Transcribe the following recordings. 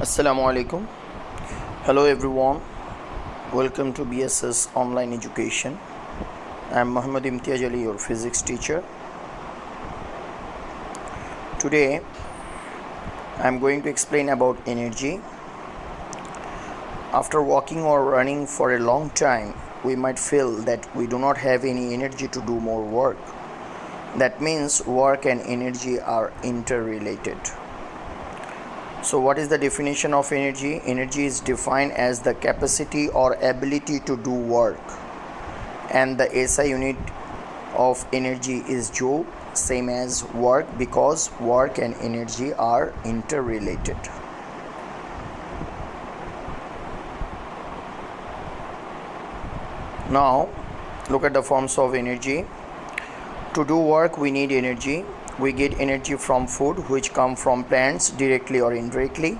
Assalamu alaikum. Hello everyone. Welcome to BSS Online Education. I am Muhammad Imtiaz Ali, your physics teacher. Today I am going to explain about energy. After walking or running for a long time, we might feel that we do not have any energy to do more work. That means work and energy are interrelated. So what is the definition of energy? Energy is defined as the capacity or ability to do work, and the SI unit of energy is joule, same as work, because work and energy are interrelated. Now look at the forms of energy. To do work we need energy. We get energy from food, which come from plants directly or indirectly.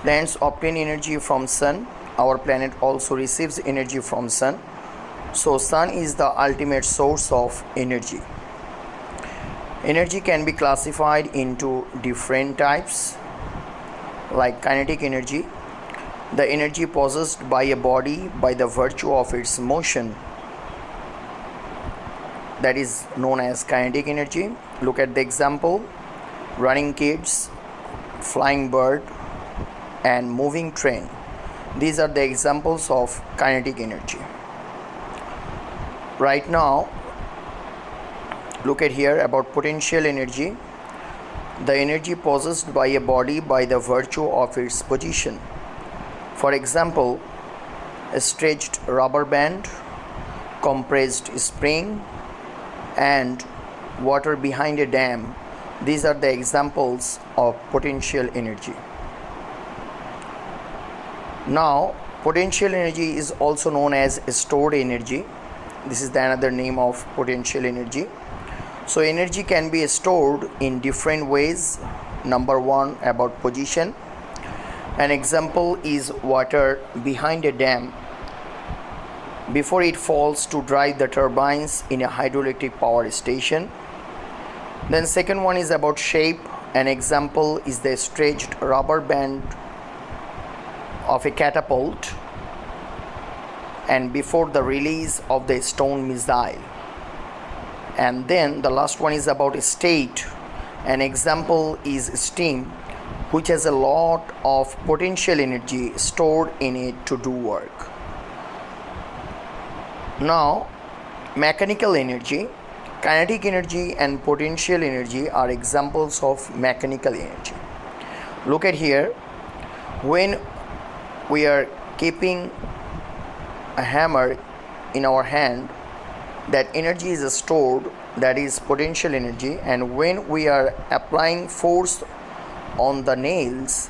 Plants obtain energy from sun. Our planet also receives energy from sun. So sun is the ultimate source of energy. Energy can be classified into different types, like kinetic energy, the energy possessed by a body by the virtue of its motion, that is known as kinetic energy. Look at the example: running kids, flying bird, and moving train. These are the examples of kinetic energy. Right now, look at here about potential energy, the energy possessed by a body by the virtue of its position. For example, a stretched rubber band, compressed spring, and water behind a dam. These are the examples of potential energy. Now, potential energy is also known as stored energy. This is the another name of potential energy. So energy can be stored in different ways. Number one, about position. An example is water behind a dam before it falls to drive the turbines in a hydroelectric power station. Then second one is about shape. An example is the stretched rubber band of a catapult and before the release of the stone missile. And then the last one is about state. An example is steam, which has a lot of potential energy stored in it to do work. Now, mechanical energy, kinetic energy and potential energy are examples of mechanical energy. Look at here, when we are keeping a hammer in our hand, that energy is stored, that is potential energy, and when we are applying force on the nails,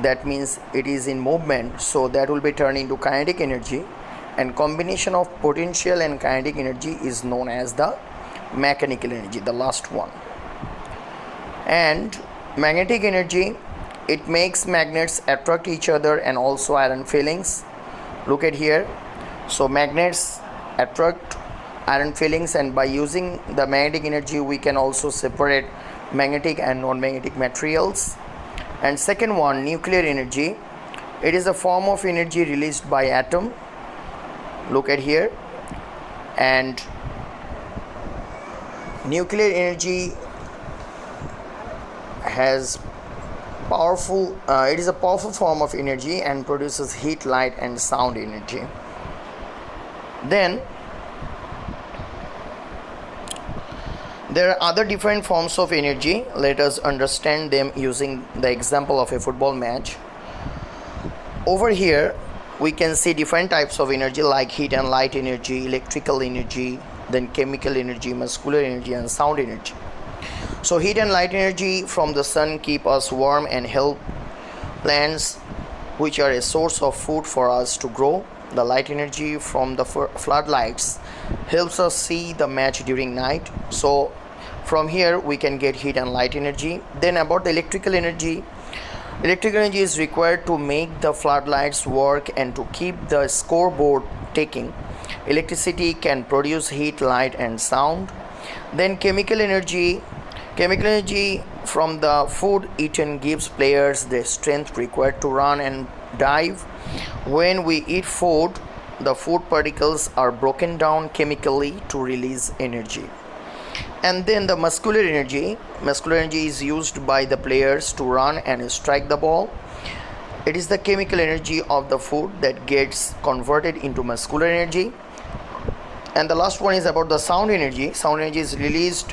that means it is in movement, so that will be turned into kinetic energy. And combination of potential and kinetic energy is known as the mechanical energy, the last one. And magnetic energy, it makes magnets attract each other and also iron filings. Look at here, so magnets attract iron filings, and by using the magnetic energy we can also separate magnetic and non-magnetic materials. And second one, nuclear energy, it is a form of energy released by atom. Look at here, and nuclear energy has it is a powerful form of energy and produces heat, light and sound energy. Then there are other different forms of energy. Let us understand them using the example of a football match. Over here we can see different types of energy, like heat and light energy, electrical energy, then chemical energy, muscular energy and sound energy. So heat and light energy from the sun keep us warm and help plants, which are a source of food for us, to grow. The light energy from the floodlights helps us see the match during night. So from here we can get heat and light energy. Then about the electrical energy, electrical energy is required to make the floodlights work and to keep the scoreboard ticking. Electricity can produce heat, light and sound. Then chemical energy from the food eaten gives players the strength required to run and dive. When we eat food, the food particles are broken down chemically to release energy. And then the muscular energy. Muscular energy is used by the players to run and strike the ball. It is the chemical energy of the food that gets converted into muscular energy. And the last one is about the sound energy. Sound energy is released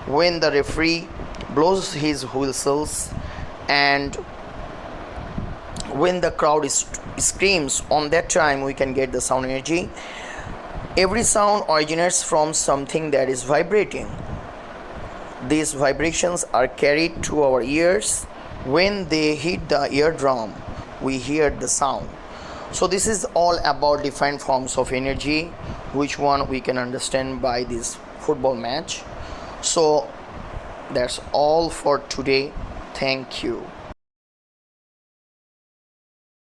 when the referee blows his whistles and when the crowd screams. On that time we can get the sound energy. Every sound originates from something that is vibrating. These vibrations are carried to our ears. When they hit the eardrum, we hear the sound. So this is all about different forms of energy, which one we can understand by this football match. So that's all for today. Thank you.